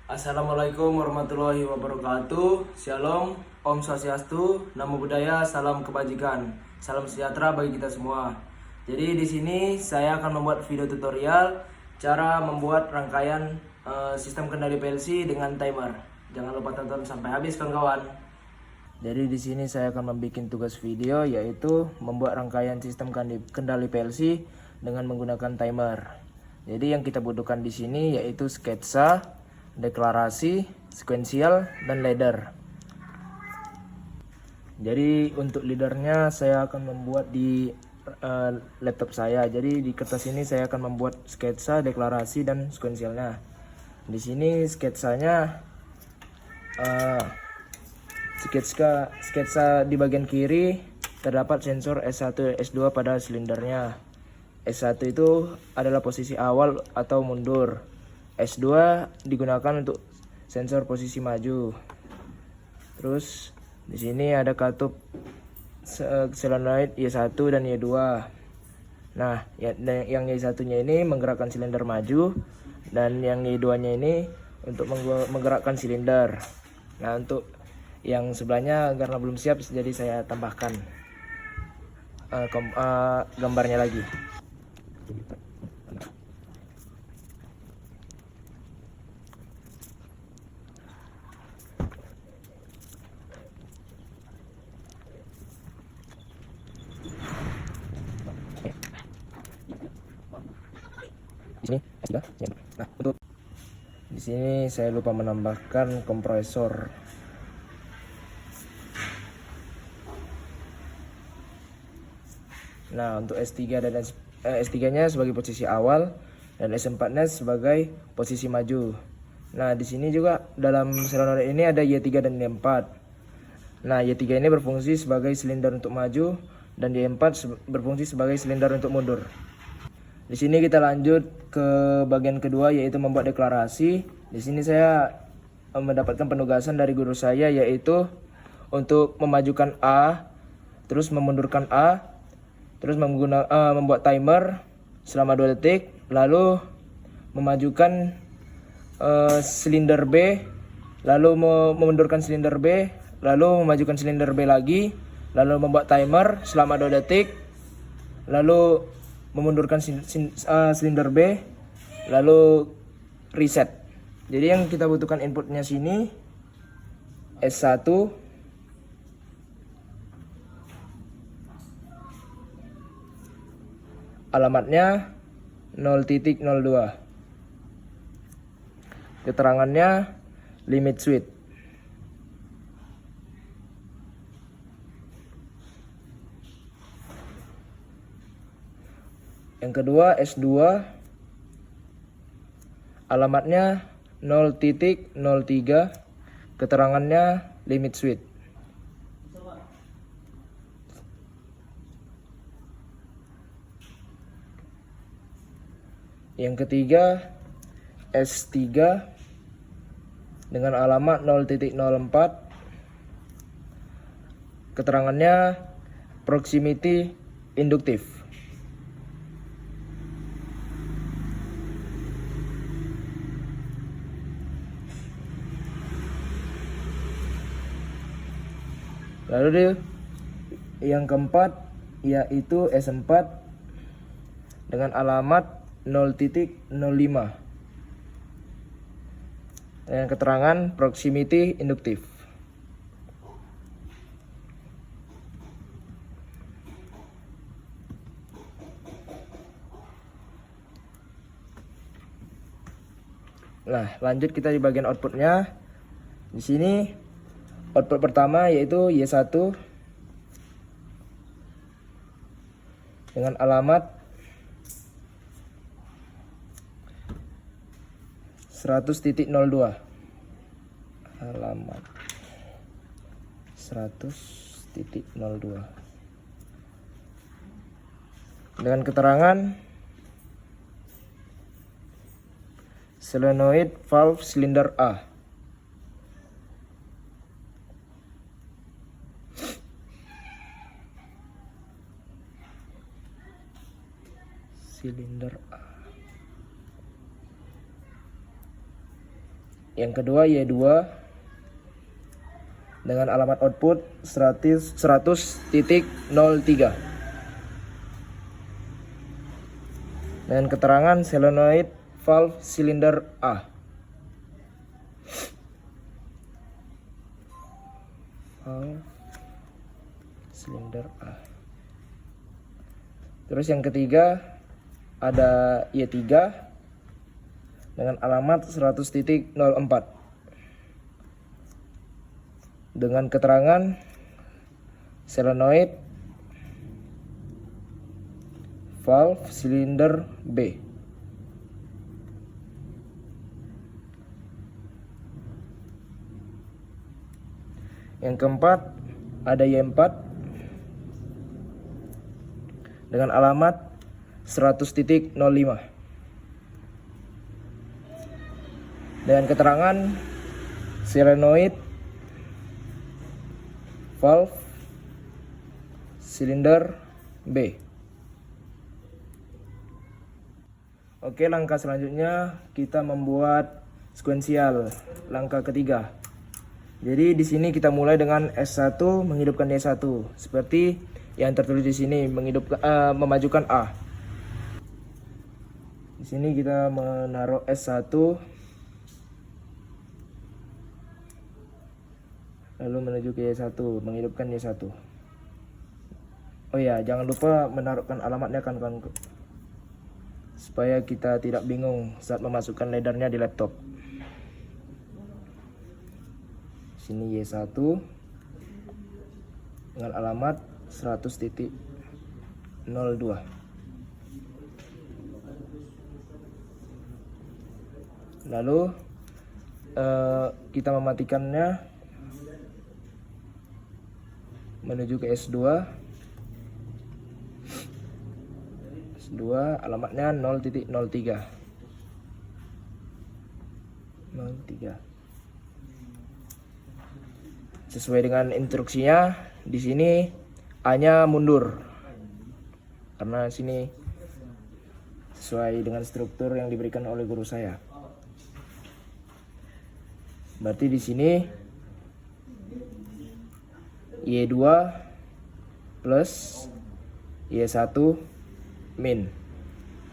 Assalamualaikum warahmatullahi wabarakatuh. Shalom, Om Swastiastu, Namo Buddhaya, salam kebajikan, salam sejahtera bagi kita semua. Jadi di sini saya akan membuat video tutorial cara membuat rangkaian sistem kendali PLC dengan timer. Jangan lupa tonton sampai habis kawan-kawan. Jadi di sini saya akan membuat tugas video yaitu membuat rangkaian sistem kendali PLC dengan menggunakan timer. Jadi yang kita butuhkan di sini yaitu sketsa, deklarasi, sequential, dan ladder. Jadi untuk leadernya saya akan membuat di laptop saya. Jadi di kertas ini saya akan membuat sketsa, deklarasi, dan sequentialnya. Di sini sketsanya sketsa di bagian kiri terdapat sensor S1 S2 pada silindernya. S1 itu adalah posisi awal atau mundur. S2 digunakan untuk sensor posisi maju. Terus di sini ada katup solenoid Y1 dan Y2. Nah, yang Y1-nya ini menggerakkan silinder maju dan yang Y2-nya ini untuk menggerakkan silinder. Nah, untuk yang sebelahnya karena belum siap jadi saya tambahkan gambarnya lagi. Di sini sudah. Nah, untuk di sini saya lupa menambahkan kompresor. Nah, untuk S3 dan S3-nya sebagai posisi awal dan S4-nya sebagai posisi maju. Nah, di sini juga dalam solenoid ini ada Y3 dan Y4. Nah, Y3 ini berfungsi sebagai silinder untuk maju dan Y4 berfungsi sebagai silinder untuk mundur. Di sini kita lanjut ke bagian kedua yaitu membuat deklarasi. Di sini saya mendapatkan penugasan dari guru saya yaitu untuk memajukan A, terus memundurkan A, terus membuat timer selama 2 detik, lalu memajukan silinder B, lalu memundurkan silinder B, lalu memajukan silinder B lagi, lalu membuat timer selama 2 detik, lalu memundurkan silinder B, lalu reset. Jadi yang kita butuhkan inputnya sini S1, alamatnya 0.02, keterangannya limit switch. Yang kedua S2, alamatnya 0.03, keterangannya limit switch. Yang ketiga S3 dengan alamat 0.04, keterangannya proximity induktif. Lalu yang keempat yaitu S4 dengan alamat 0.05 dengan keterangan proximity induktif. Nah, lanjut kita di bagian outputnya. Di sini output pertama yaitu Y1 dengan alamat 100.02, alamat 100.02 dengan keterangan solenoid valve silinder A. Silinder A. Yang kedua Y2 dengan alamat output 100.03 dengan keterangan solenoid valve silinder A. Valve silinder A. Terus yang ketiga ada Y3 dengan alamat 100.04 dengan keterangan solenoid valve silinder B. Yang keempat ada Y4 dengan alamat 100.05 dengan keterangan solenoid valve silinder B. Oke, langkah selanjutnya kita membuat sekuensial. Langkah ketiga. Jadi di sini kita mulai dengan S1 menghidupkan Y1 seperti yang tertulis di sini, memajukan A. Di sini kita menaruh S1 lalu menuju ke Y1, menghidupkan Y1. Oh ya, jangan lupa menaruhkan alamatnya kan supaya kita tidak bingung saat memasukkan laddernya di laptop. Sini Y1 dengan alamat 100.02. Lalu kita mematikannya menuju ke S2. S2 alamatnya 0.03. 03. Sesuai dengan instruksinya, di sini A-nya mundur. Karena sini sesuai dengan struktur yang diberikan oleh guru saya. Berarti di sini Y2 plus Y1 min.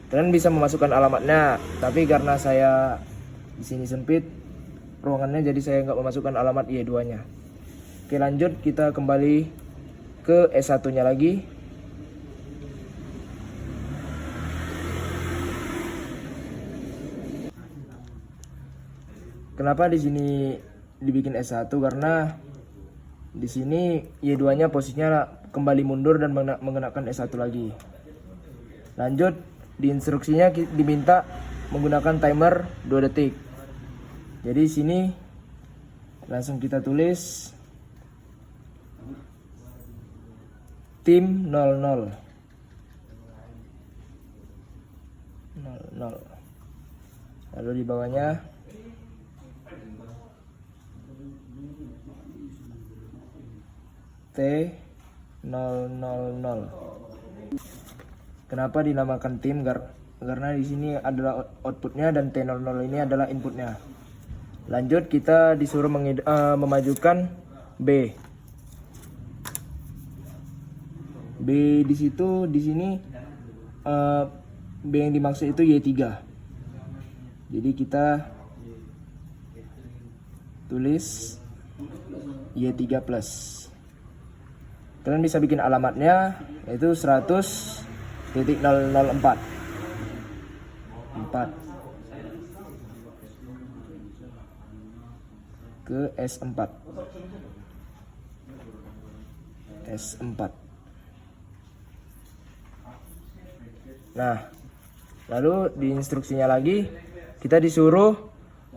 Kalian bisa memasukkan alamatnya, tapi karena saya di sini sempit ruangannya, jadi saya nggak memasukkan alamat Y2-nya. Oke, lanjut kita kembali ke S1-nya lagi. Kenapa di sini dibikin S1? Karena di sini Y2-nya posisinya kembali mundur dan mengenakan S1 lagi. Lanjut, di instruksinya diminta menggunakan timer 2 detik. Jadi sini langsung kita tulis tim 00. Lalu di bawahnya T000. Kenapa dinamakan tim? Karena di sini adalah outputnya dan T00 ini adalah inputnya. Lanjut, kita disuruh memajukan B. B di situ, di sini B yang dimaksud itu Y3. Jadi kita tulis Y3 plus. Kalian bisa bikin alamatnya, yaitu 100.004 ke S4. Nah, lalu di instruksinya lagi kita disuruh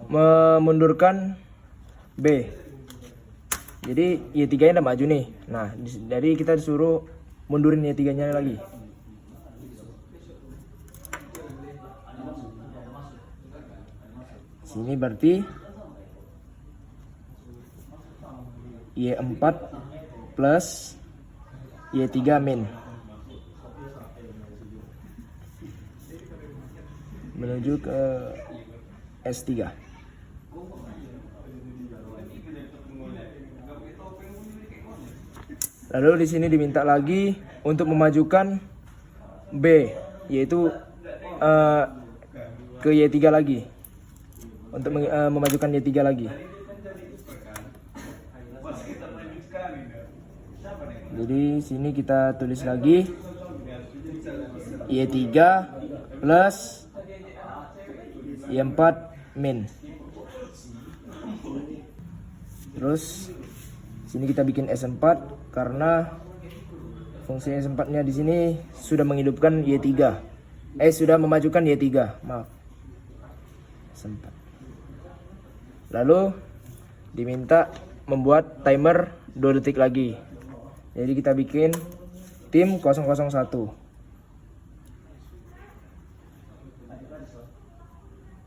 memundurkan B. Jadi Y3-nya udah maju nih. Nah, jadi kita disuruh mundurin Y3-nya lagi. Sini berarti Y4 plus Y3 min. Menuju ke S3. Lalu di sini diminta lagi untuk memajukan B, yaitu ke Y3 lagi. Untuk memajukan Y3 lagi. Jadi sini kita tulis lagi Y3 plus Y4 min. Terus sini kita bikin S4 karena fungsi S4-nya di sini sudah menghidupkan Y3. Sudah memajukan Y3, maaf. S4. Lalu diminta membuat timer 2 detik lagi. Jadi kita bikin tim 001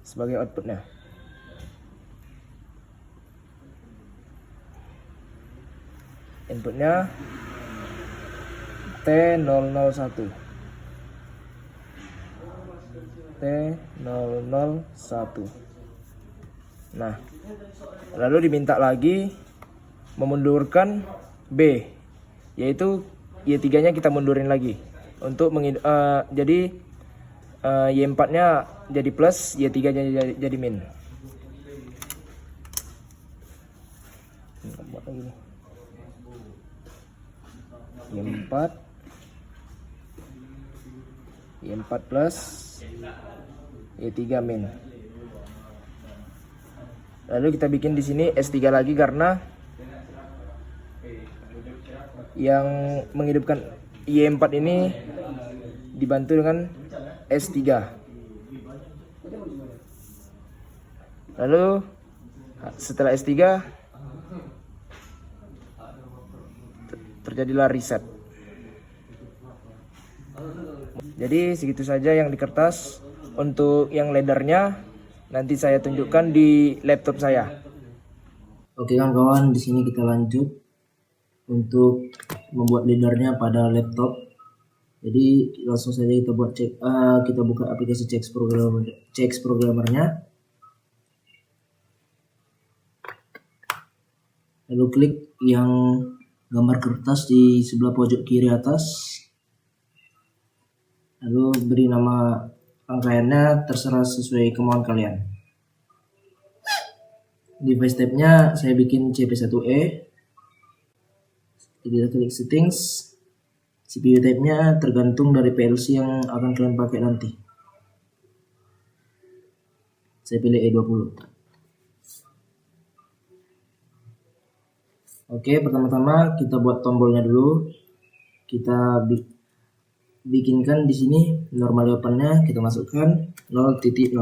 sebagai outputnya. Inputnya T001 T001. Nah, lalu diminta lagi memundurkan B, yaitu Y3-nya kita mundurin lagi untuk jadi Y4-nya jadi plus, Y3-nya jadi min. Buat lagi nih. Y4 plus, Y3 min. Lalu kita bikin di sini S3 lagi karena yang menghidupkan Y4 ini dibantu dengan S3. Lalu setelah S3 terjadilah reset. Jadi segitu saja yang di kertas. Untuk yang laddernya nanti saya tunjukkan di laptop saya. Oke kawan-kawan, di sini kita lanjut untuk membuat laddernya pada laptop. Jadi langsung saja kita kita buka aplikasi CX Programmernya. Lalu klik yang gambar kertas di sebelah pojok kiri atas. Lalu beri nama rangkaiannya terserah sesuai kemauan kalian. Device type-nya saya bikin CP1E. Kita klik settings. CPU type-nya tergantung dari PLC yang akan kalian pakai nanti. Saya pilih E20. Oke, pertama-tama kita buat tombolnya dulu. Kita bikinkan di sini normal open-nya, kita masukkan 0.00.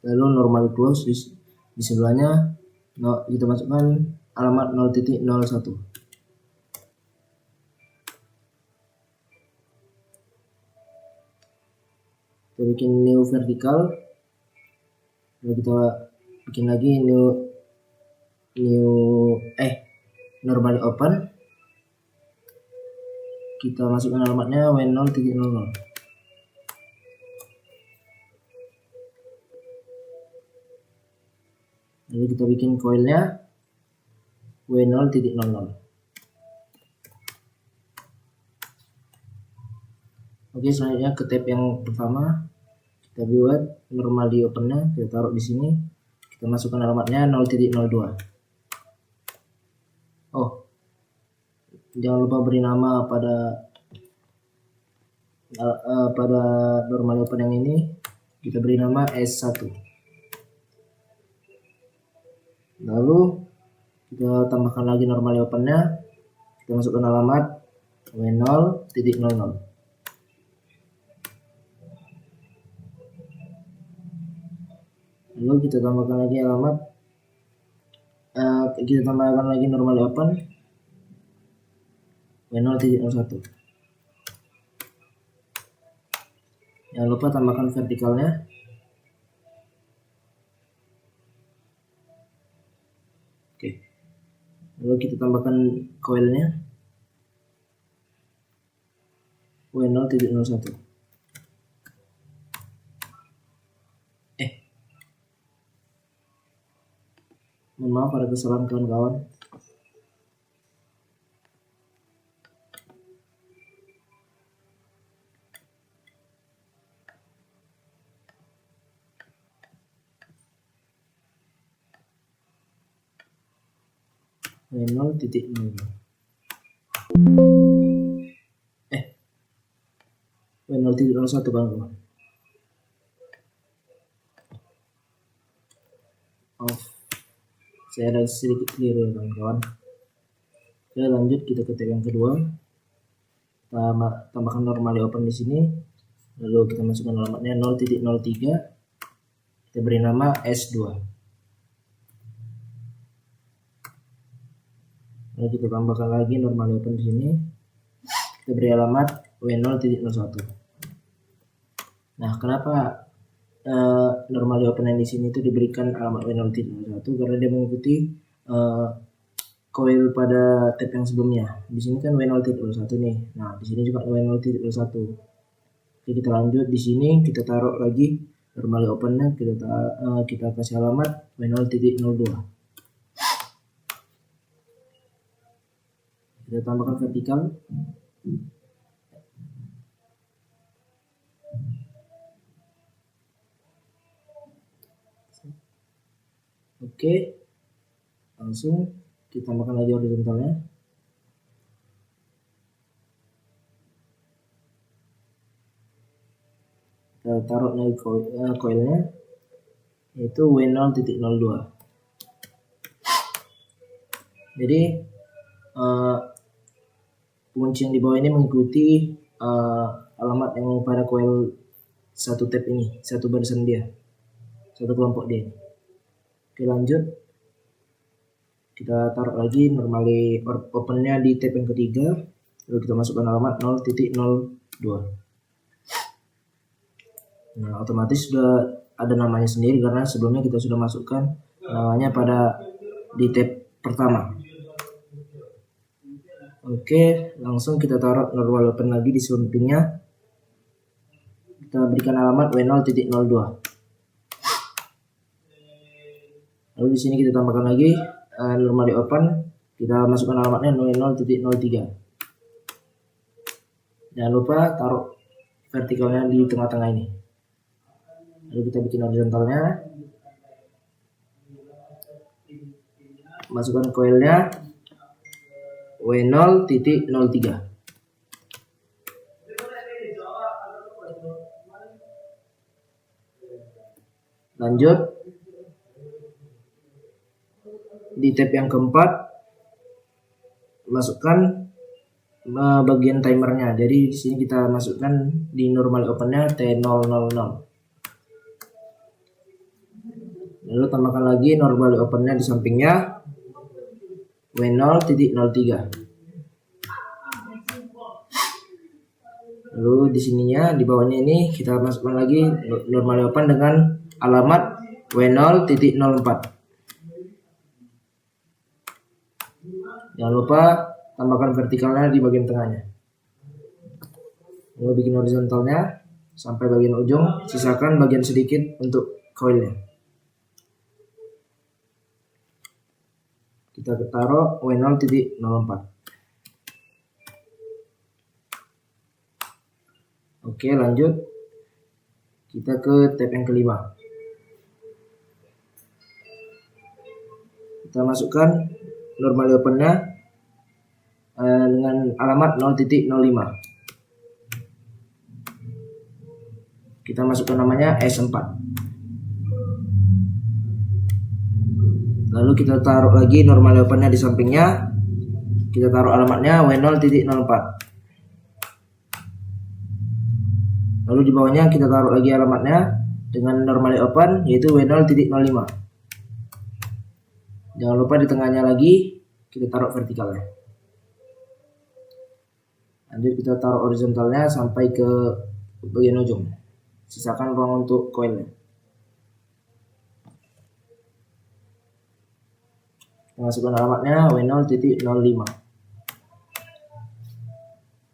Lalu normal close di sebelahnya kita masukkan alamat 0.01. Kita bikin new vertical. Lalu kita bikin lagi normally open. Kita masukkan alamatnya W0.00. Lalu kita bikin coilnya W0.00. Oke, selanjutnya ke tab yang pertama kita buat normally open-nya, kita taruh di sini. Kita masukkan alamatnya 0.02. Oh, jangan lupa beri nama pada normally open yang ini. Kita beri nama S1. Lalu kita tambahkan lagi normally open-nya. Kita masukkan alamat W0.00. Lalu kita tambahkan lagi alamat normally open W0.01. Jangan lupa tambahkan vertikalnya. Oke. Lalu kita tambahkan coilnya W0.01. Mohon maaf ada kesalahan kawan-kawan. W0.0 W0.01 kawan-kawan. Saya ada sedikit keliru ya kawan-kawan. Oke, lanjut kita ke tab yang kedua. Kita tambahkan normally open di sini. Lalu kita masukkan alamatnya 0.03. Kita beri nama S2. Lalu kita tambahkan lagi normally open di sini. Kita beri alamat W0.01. Nah, kenapa normally open yang di sini itu diberikan alamat W0.01? Karena dia mengikuti coil pada tab yang sebelumnya. Di sini kan W0.01 nih. Nah, di sini juga W0.01. Oke, kita lanjut. Di sini kita taruh lagi normally opennya, kita kasih alamat W0.02. Kita tambahkan vertikal. Oke, langsung kita tambahkan lagi horizontalnya. Kita taruh lagi coilnya, yaitu W0.02. Jadi kunci yang di bawah ini mengikuti alamat yang pada coil satu tab ini, satu barisan dia, satu kelompok dia. Oke, lanjut. Kita taruh lagi normally opennya di tab yang ketiga. Lalu kita masukkan alamat 0.02. Nah, otomatis sudah ada namanya sendiri karena sebelumnya kita sudah masukkan namanya pada di tab pertama. Oke, langsung kita taruh normal open lagi di sampingnya. Kita berikan alamat W0.02. Lalu di sini kita tambahkan lagi normally open, kita masukkan alamatnya W0.03. Jangan lupa taruh vertikalnya di tengah-tengah ini. Lalu kita bikin horizontalnya, masukkan coilnya W0.03. Lanjut di tab yang keempat, masukkan bagian timernya. Jadi di sini kita masukkan di normal opennya T000. Lalu tambahkan lagi normal opennya di sampingnya W0.03. Lalu di sininya di bawahnya ini kita masukkan lagi normal open dengan alamat W0.04. Jangan lupa tambahkan vertikalnya di bagian tengahnya. Lalu bikin horizontalnya sampai bagian ujung, sisakan bagian sedikit untuk coilnya. Kita taruh W0.04. Oke, lanjut. Kita ke tab yang kelima. Kita masukkan normal opennya dengan alamat 0.05. Kita masukkan namanya S4. Lalu kita taruh lagi normal opennya di sampingnya. Kita taruh alamatnya W0.04. Lalu di bawahnya kita taruh lagi alamatnya dengan normal open, yaitu W0.05. Jangan lupa di tengahnya lagi kita taruh vertikalnya. Lanjut kita taruh horizontalnya sampai ke bagian ujung. Sisakan ruang untuk coilnya. Masukkan alamatnya W0.05.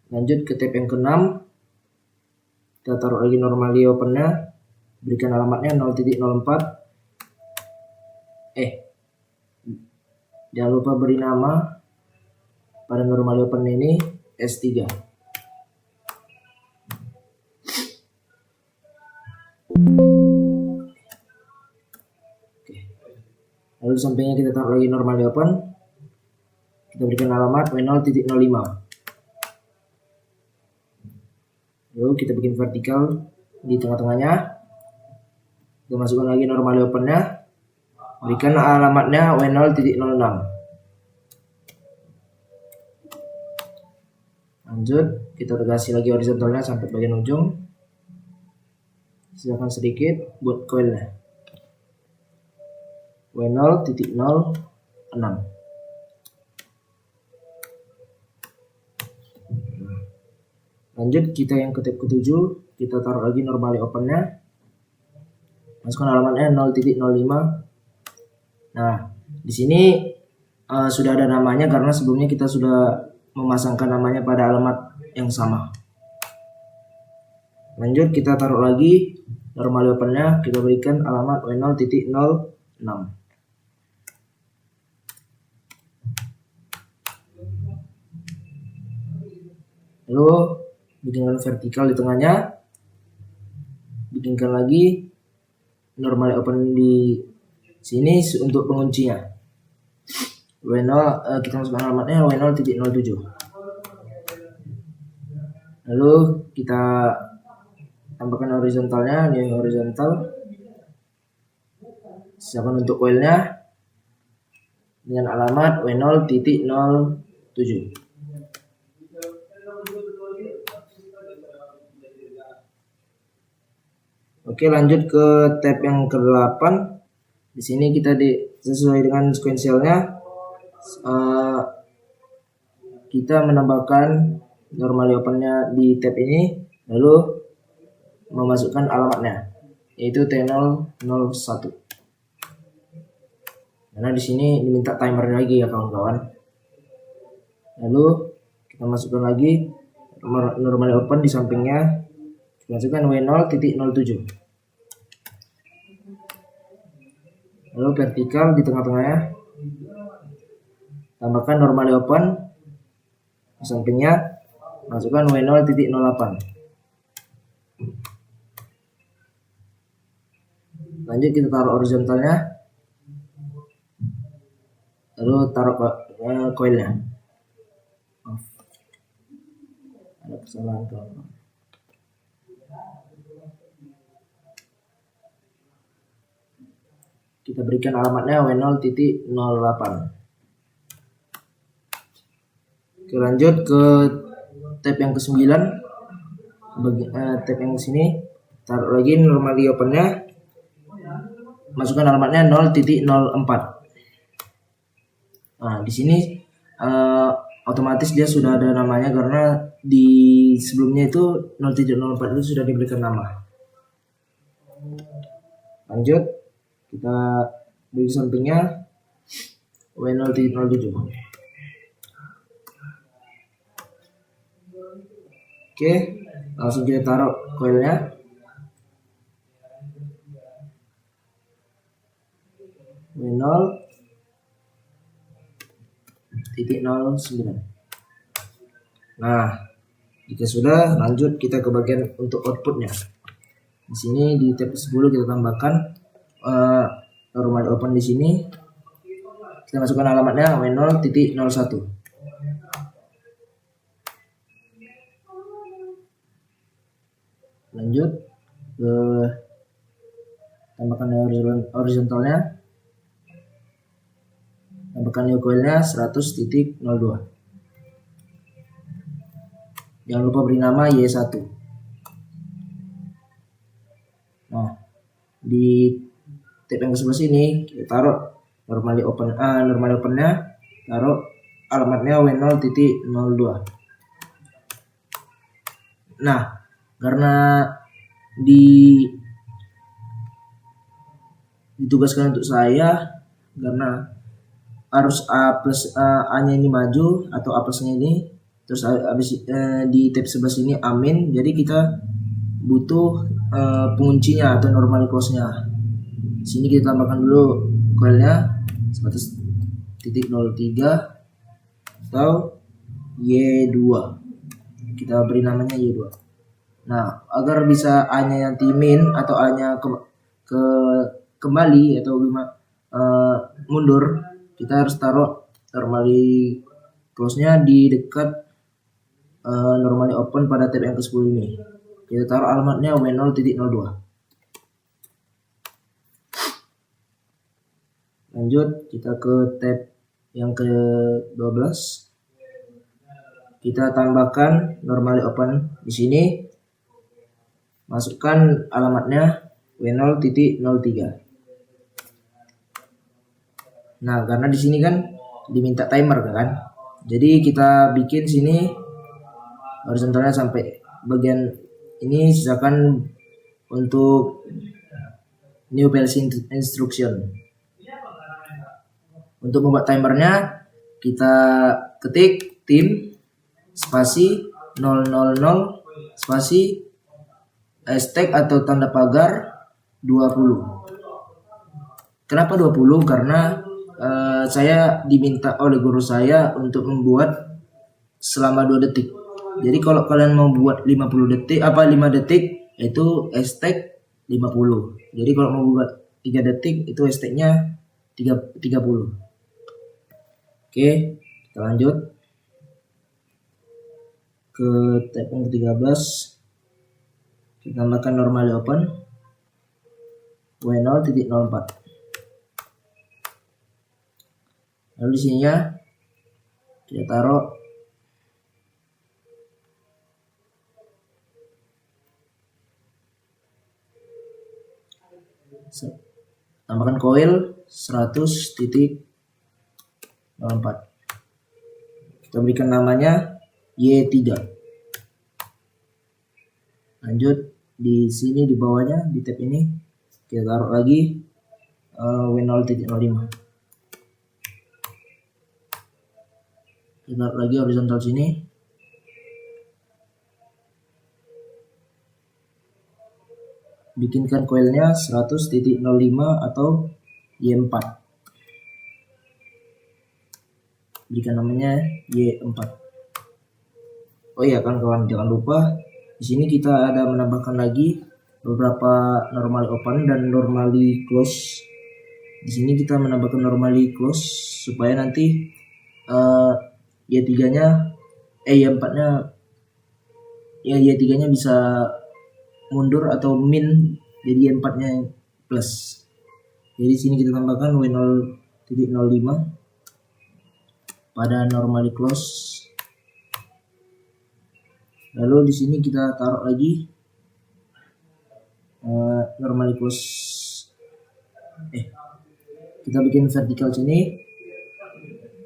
Lanjut ke tab yang ke-6. Kita taruh lagi normally opennya, berikan alamatnya 0.04. Jangan lupa beri nama pada normally open ini S3. Oke. Lalu di sampingnya kita taruh lagi normally open. Kita berikan alamat W0.05. Lalu kita bikin vertikal di tengah-tengahnya. Kita masukkan lagi normally opennya. Berikan alamatnya W0.06. Lanjut, kita tegasi lagi horizontalnya sampai bagian ujung. Sisakan sedikit buat coilnya. W0.06. Lanjut, kita yang ke tab ke-7, kita taruh lagi normally opennya. Masukkan alamatnya 0.05. Nah, di sini sudah ada namanya karena sebelumnya kita sudah memasangkan namanya pada alamat yang sama. Lanjut, kita taruh lagi normally opennya, kita berikan alamat W0.06. Lalu bikinkan vertikal di tengahnya, bikinkan lagi normally open di sini untuk penguncinya. Kita masukkan alamatnya W0.07. Lalu kita tambahkan horizontalnya, ini horizontal. Siapkan untuk coilnya dengan alamat W0.07. Oke, lanjut ke tab yang ke-8. Di sini kita sesuai dengan sequentialnya, kita menambahkan normally opennya di tab ini, lalu memasukkan alamatnya yaitu T001. Karena di sini diminta timer lagi ya kawan-kawan. Lalu kita masukkan lagi normally open di sampingnya, kita masukkan W0.07. Lalu vertikal di tengah-tengahnya, tambahkan normally open di sampingnya, masukkan W0.08. Lanjut kita taruh horizontalnya, lalu taruh coilnya. Ada kesalahan kawan. Kita berikan alamatnya W0.08. Oke, lanjut ke tab yang ke-9. Tab yang sini taruh lagi normally opennya, masukkan alamatnya 0.04. Nah, di sini otomatis dia sudah ada namanya karena di sebelumnya itu 0.04 itu sudah diberikan nama. Lanjut, kita beri sampingnya W0.07. Oke, langsung kita taruh coilnya. W0.09. Nah, jika sudah, lanjut kita ke bagian untuk outputnya. Di sini di tab 10 kita tambahkan normally open di sini. Kita masukkan alamatnya W0.01. Lanjut ke tambahkan horizontalnya, tambahkan new coilnya 100.02. Jangan lupa beri nama Y1. Nah, di tab yang ke-11 ini kita taruh normally opennya, taruh alamatnya W0.02. Nah, karena ditugaskan untuk saya karena harus A plus A nya ini maju atau A plusnya ini, terus habis di tab 11 ini amin, jadi kita butuh penguncinya atau normally close nya. Sini kita tambahkan dulu coilnya 100.02. Y0.03 atau Y2. Kita beri namanya Y2. Nah, agar bisa A-nya nanti min atau A-nya kembali atau mundur, kita harus taruh normally close-nya di dekat normally open pada tab yang ke-10 ini. Kita taruh alamatnya W0.02. Lanjut, kita ke tab yang ke-12. Kita tambahkan normally open di sini. Masukkan alamatnya W0.03. Nah, karena di sini kan diminta timer kan. Jadi kita bikin sini horizontalnya sampai bagian ini, sisakan untuk new PLC instruction. Untuk membuat timernya, kita ketik tim spasi 000 spasi hashtag atau tanda pagar 20. Kenapa 20? Karena saya diminta oleh guru saya untuk membuat selama 2 detik. Jadi kalau kalian mau buat 50 detik 5 detik itu hashtag 50. Jadi kalau mau buat 3 detik itu hashtagnya 30. Oke, kita lanjut ke tab yang ke-13. Kita tambahkan normally open W0.04. Lalu di sininya kita taruh tambahkan coil 100.04. Kita berikan namanya Y3. Lanjut, di sini di bawahnya di tab ini kita taruh lagi W0.05. Kita taruh lagi horizontal sini. Bikinkan coilnya 100.05 atau Y4. Berikan namanya Y4. Oh iya kawan-kawan, jangan lupa di sini kita ada menambahkan lagi beberapa normally open dan normally close. Di sini kita menambahkan normally close supaya nanti Y3-nya Y4-nya Y3-nya bisa mundur atau min jadi Y4-nya plus. Jadi di sini kita tambahkan W0.05 pada normally close. Lalu di sini kita taruh lagi normally close. Kita bikin vertical sini.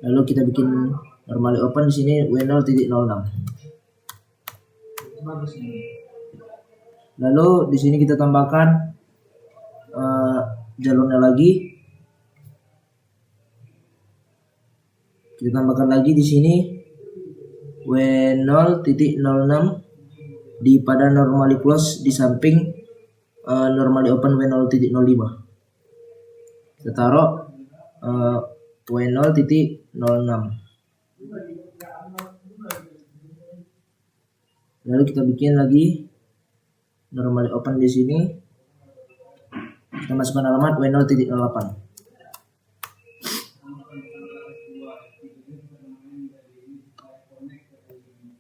Lalu kita bikin normally open di sini W0.06. Lalu di sini kita tambahkan jalurnya lagi. Kita tambahkan lagi di sini W0.06 di pada normally close di samping normally open W0.05. Kita taruh W0.06. Lalu kita bikin lagi normally open di sini. Kita masukkan alamat W0.08.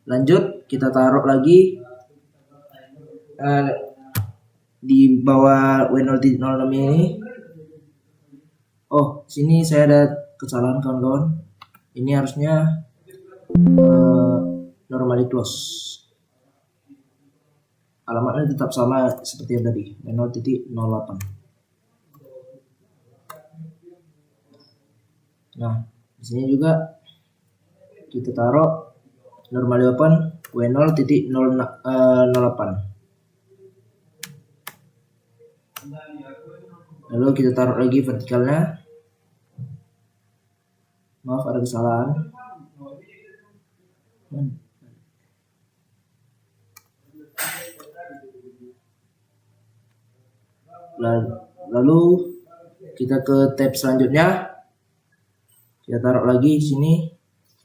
Lanjut, kita taruh lagi di bawah W0.06 ini. Oh, sini saya ada kesalahan kawan-kawan. Ini harusnya normally close. Alamatnya tetap sama seperti yang tadi, W0.08. Nah, di sini juga kita taruh normally open W0.08. Lalu kita taruh lagi vertikalnya. Maaf, ada kesalahan. Lalu kita ke tab selanjutnya. Kita taruh lagi di sini.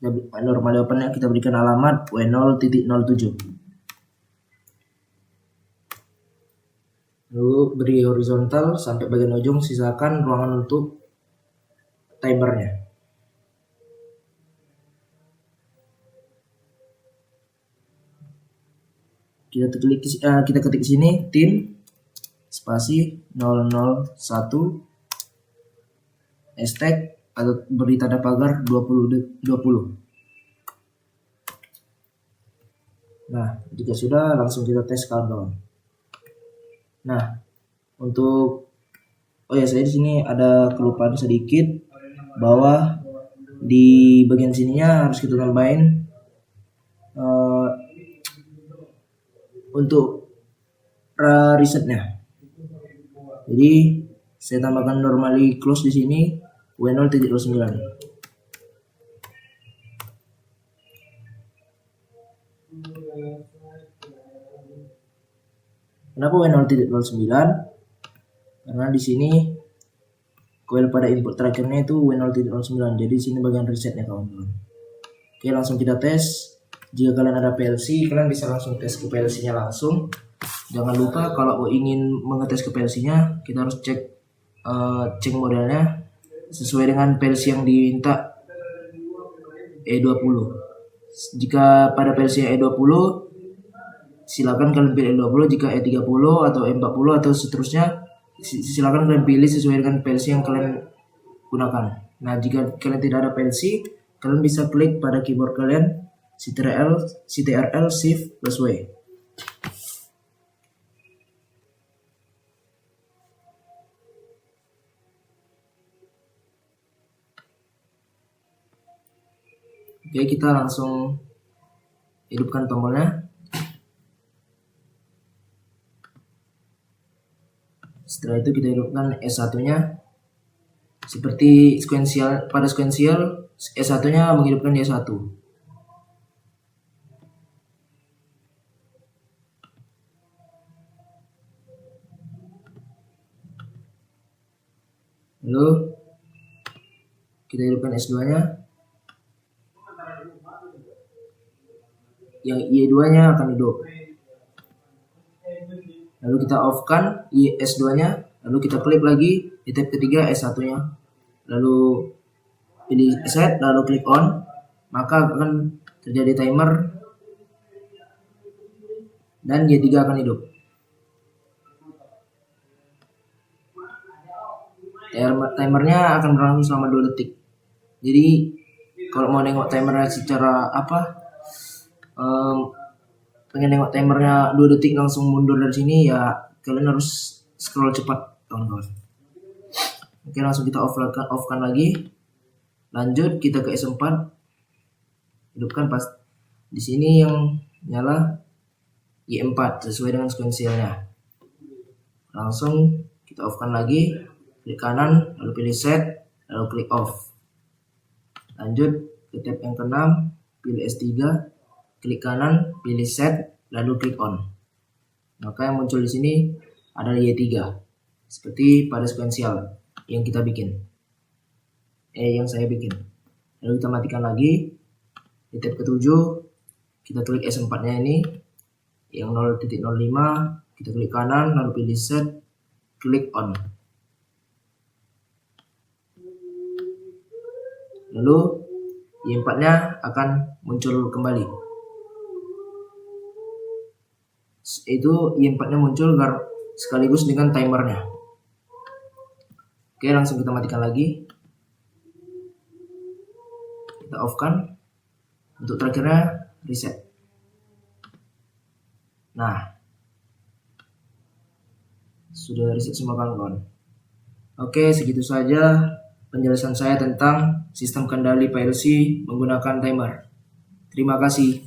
Normal opennya kita berikan alamat W0.07. Lalu beri horizontal sampai bagian ujung, sisakan ruangan untuk timernya. Kita ketik sini tim spasi 001 hashtag atau beri tanda pagar 20. Nah, jika sudah langsung kita tes kawan-kawan. Nah, saya di sini ada kelupaan sedikit bahwa di bagian sininya harus kita tambahin untuk resetnya. Jadi saya tambahkan normally close di sini W0.09. Kenapa W0.09? Karena di sini coil pada input trackernya itu W0.09. Jadi di sini bagian resetnya kawan-kawan. Oke, langsung kita tes. Jika kalian ada PLC, kalian bisa langsung tes ke PLC-nya langsung. Jangan lupa kalau ingin mengetes ke PLC-nya, kita harus cek modelnya sesuai dengan PLC yang diminta E20. Jika pada PLC E20, silakan kalian pilih E20. Jika E30 atau E40 atau seterusnya, silakan kalian pilih sesuai dengan PLC yang kalian gunakan. Nah, jika kalian tidak ada PLC, kalian bisa klik pada keyboard kalian CTRL Shift plus W. Oke, kita langsung hidupkan tombolnya. Setelah itu kita hidupkan S1-nya. Seperti pada sequential, S1-nya menghidupkan Y1. Lalu kita hidupkan S2-nya. Yang Y2-nya akan hidup. Lalu kita off-kan S2-nya, lalu kita klik lagi di tab ketiga S1-nya. Lalu pilih set, lalu klik on, maka akan terjadi timer dan Y3 akan hidup. Timernya akan berlangsung selama 2 detik. Jadi kalau mau nengok timernya secara pengen nengok timernya 2 detik langsung mundur dari sini, ya kalian harus scroll cepat kawan-kawan. Oke, langsung kita off-kan lagi. Lanjut kita ke S4. Hidupkan pas di sini yang nyala Y4 sesuai dengan sequentialnya. Langsung kita off-kan lagi, klik kanan, lalu pilih set, lalu klik off. Lanjut ke tab yang ke-6, pilih S3, klik kanan, pilih set, lalu klik on. Maka yang muncul di sini adalah Y3, seperti pada sequential yang kita bikin. Yang saya bikin. Lalu kita matikan lagi. Di tab ke-7, kita klik S4-nya ini, yang 0.05, kita klik kanan, lalu pilih set, klik on. Lalu Y4-nya akan muncul kembali. Itu Y4-nya muncul sekaligus dengan timernya. Oke, langsung kita matikan lagi. Kita off-kan. Untuk terakhirnya reset. Nah, sudah reset semua kawan-kawan. Oke, segitu saja penjelasan saya tentang sistem kendali PLC menggunakan timer. Terima kasih.